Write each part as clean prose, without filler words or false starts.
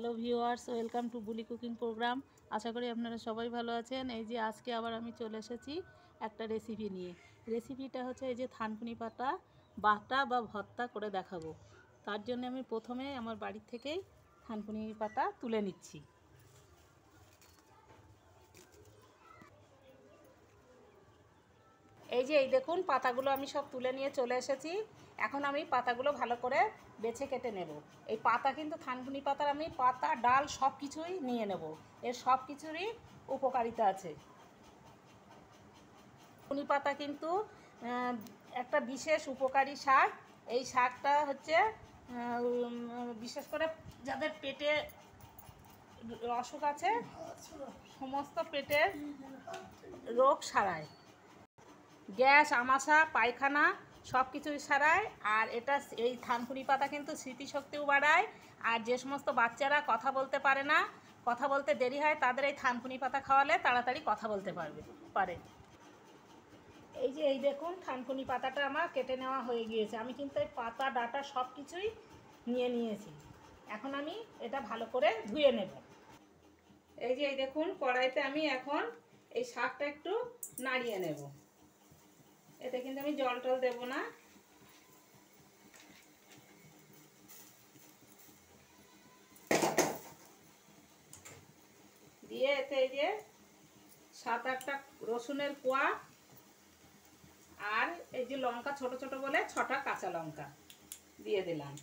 Hello viewers, welcome to বুলি cooking program. আশা করি আপনারা সবাই ভালো আছেন। এই যে আজকে আবার আমি চলে এসেছি একটা রেসিপি নিয়ে। রেসিপিটা হচ্ছে এই যে থানকুনি পাতা বাটা বা ভর্তা করে দেখাবো। তার জন্য আমি প্রথমে আমার বাড়ি থেকেই থানকুনি পাতা তুলে নিচ্ছি। এই দেখুন, পাতাগুলো আমি সব তুলে নিয়ে চলে এসেছি। এখন আমি পাতাগুলো ভালো করে বেছে কেটে নেব। এই পাতা কিন্তু থানকুনি পাতার আমি পাতা ডাল সব কিছুই নিয়ে নেব। এর সব কিছুরই উপকারিতা আছে। থানকুনি পাতা কিন্তু একটা বিশেষ উপকারী শাক। এই শাকটা হচ্ছে বিশেষ করে যাদের পেটে অসুখ আছে, সমস্ত পেটের রোগ সারায়। গ্যাস, আমাশা, পায়খানা সব কিছুই সারায়। আর এটা এই থানকুনি পাতা কিন্তু স্মৃতিশক্তিও বাড়ায়। আর যে সমস্ত বাচ্চারা কথা বলতে পারে না, কথা বলতে দেরি হয়, তাদের এই থানকুনি পাতা খাওয়ালে তাড়াতাড়ি কথা বলতে পারে। এই দেখুন, থানকুনি পাতাটা আমার কেটে নেওয়া হয়ে গিয়েছে। আমি কিন্তু এই পাতা ডাঁটা সব কিছুই নিয়ে নিয়েছি। এখন আমি এটা ভালো করে ধুয়ে নেব। এই দেখুন, কড়াইতে আমি এখন এই শাকটা একটু নাড়িয়ে নেব। এতে কিন্তু আমি জল টল দেবো না। দিয়ে এতে এই যে 7-8টা রসুনের কোয়া, আর এই যে লঙ্কা ছোট ছোট বলে 6টা কাঁচা লঙ্কা দিয়ে দিলাম,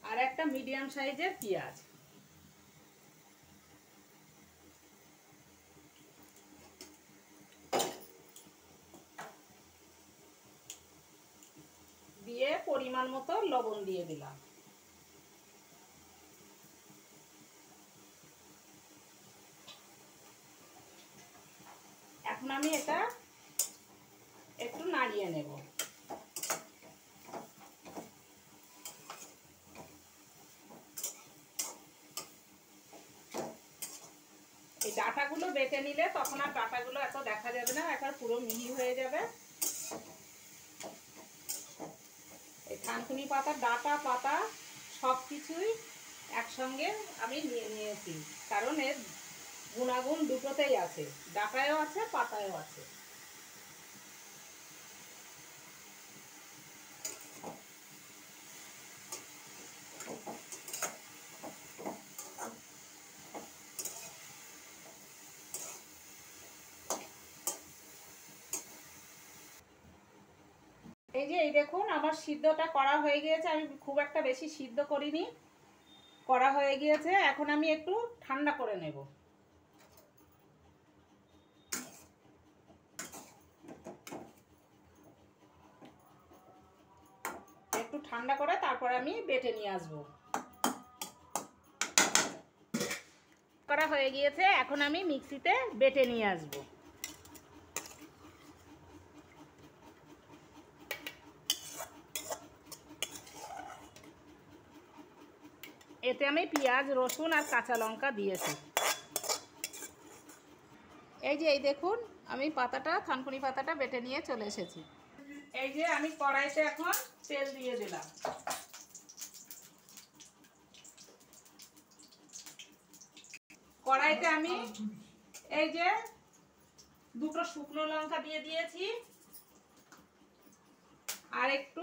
আর একটা মিডিয়াম সাইজের পেঁয়াজ দিয়ে পরিমাণ মতো লবণ দিয়ে দিলাম। এখন আমি এটা একটু নাড়িয়ে নেব। এই ডাঁটাগুলো বেটে নিলে তখন আর ডাঁটাগুলো এত দেখা যাবে না, এখন পুরো মিহি হয়ে যাবে। এই থানকুনি পাতার ডাঁটা পাতা সব কিছুই একসঙ্গে আমি নিয়ে নিয়েছি, কারণ এর গুণাগুণ দুটোতেই আছে, ডাঁটায়ও আছে পাতায়ও আছে। এই দেখুন, আমার সিদ্ধটা করা হয়ে গিয়েছে। আমি খুব একটা বেশি সিদ্ধ করিনি, করা হয়ে গিয়েছে। এখন আমি একটু ঠান্ডা করে নেব। একটু ঠান্ডা করে তারপর আমি বেটে নিয়ে আসবো। করা হয়ে গিয়েছে, এখন আমি মিক্সিতে বেটে নিয়ে আসবো। এতে আমি পেঁয়াজ, রসুন আর কাঁচা লঙ্কা দিয়েছি। এই দেখুন, আমি থানকুনি পাতাটা বেটে নিয়ে চলে এসেছি। এই যে আমি কড়াইতে এখন তেল দিয়ে দিলাম। কড়াইতে আমি এই যে 2টো শুকনো লঙ্কা দিয়ে দিয়েছি, আর একটু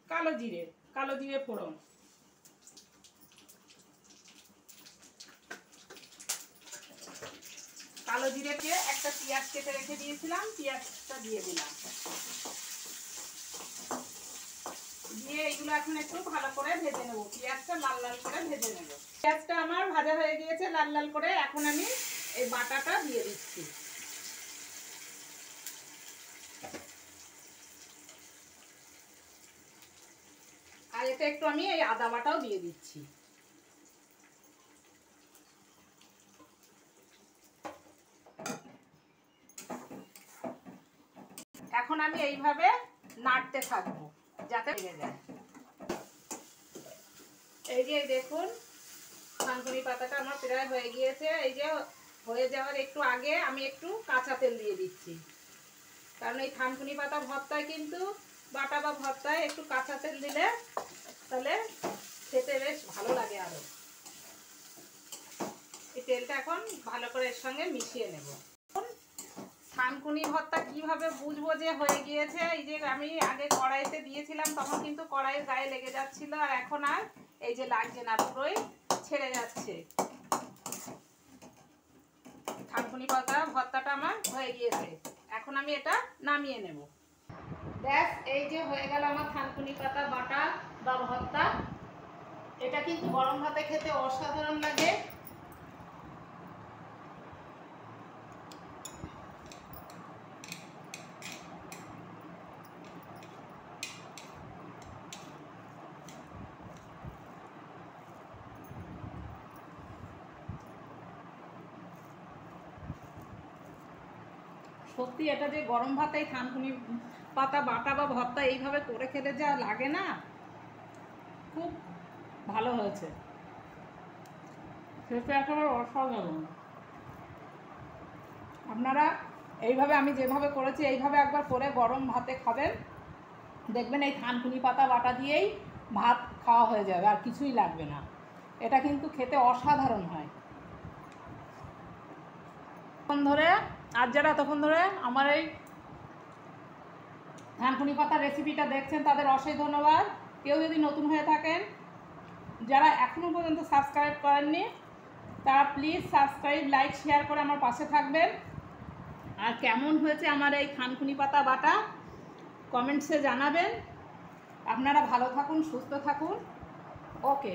কালো জিরে ফোড়ন। কালো জিরে দিয়ে একটা পেঁয়াজ কেটে রেখে দিয়েছিলাম, পেঁয়াজটা দিয়ে দিলাম। দিয়ে এইগুলো এখন একটু ভালো করে ভেজে নেবো। পেঁয়াজটা লাল লাল করে ভেজে নেবো। পেঁয়াজটা আমার ভাজা হয়ে গিয়েছে লাল লাল করে। এখন আমি এই বাটাটা দিয়ে দিচ্ছি। আর এতে একটু আমি এই আদা বাটাও দিয়ে দিচ্ছি। এখন আমি এইভাবে নাড়তে থাকবো যাতে লেগে যায়। এই যে দেখুন, থানকুনি পাতাটা আমার প্রায় হয়ে গিয়েছে। এই যে হয়ে যাওয়ার একটু আগে আমি একটু কাঁচা তেল দিয়ে দিচ্ছি, কারণ এই থানকুনি পাতা ভর্তায় কিন্তু বাটা বা ভর্তায় একটু কাঁচা তেল দিলে তাহলে খেতে বেশ ভালো লাগে আরো। এই তেলটা এখন ভালো করে এর সঙ্গে মিশিয়ে নেব। থানকুনি ভর্তা কিভাবে বুঝবো যে হয়ে গিয়েছে? এই যে আমি আগে কড়াইতে দিয়েছিলাম তখন কিন্তু কড়াইয়ের গায়ে লেগে যাচ্ছিল, আর এখন আর এই যে লাগছে না, পুরোই ছেড়ে যাচ্ছে। থানকুনি পাতা ভর্তাটা আমার হয়ে গিয়েছে, এখন আমি এটা নামিয়ে নেব। ব্যাস, এই যে হয়ে গেল আমার থানকুনি পাতা বাটা বা ভর্তা। এটা কিন্তু গরম ভাতে খেতে অসাধারণ লাগে। সত্যি এটা যে গরম ভাতে থানকুনি পাতা বাটা বা ভর্তা এইভাবে করে খেতে যা লাগে না, খুব ভালো হয়েছে। সেটা একেবারে অসাধারণ। আপনারা এইভাবে আমি যেভাবে করেছি এইভাবে একবার করে গরম ভাতে খাবেন, দেখবেন এই থানকুনি পাতা বাটা দিয়েই ভাত খাওয়া হয়ে যাবে, আর কিছুই লাগবে না। এটা কিন্তু খেতে অসাধারণ হয়। তখন ধরে আর যারা তখন ধরে আমার এই থানকুনি পাতার রেসিপিটা দেখছেন তাদের অশেষ ধন্যবাদ। কেউ যদি নতুন হয়ে থাকেন, যারা এখনও পর্যন্ত সাবস্ক্রাইব করেননি, তারা প্লিজ সাবস্ক্রাইব, লাইক, শেয়ার করে আমার পাশে থাকবেন। আর কেমন হয়েছে আমার এই থানকুনি পাতা বাটা কমেন্টসে জানাবেন। আপনারা ভালো থাকুন, সুস্থ থাকুন। ওকে।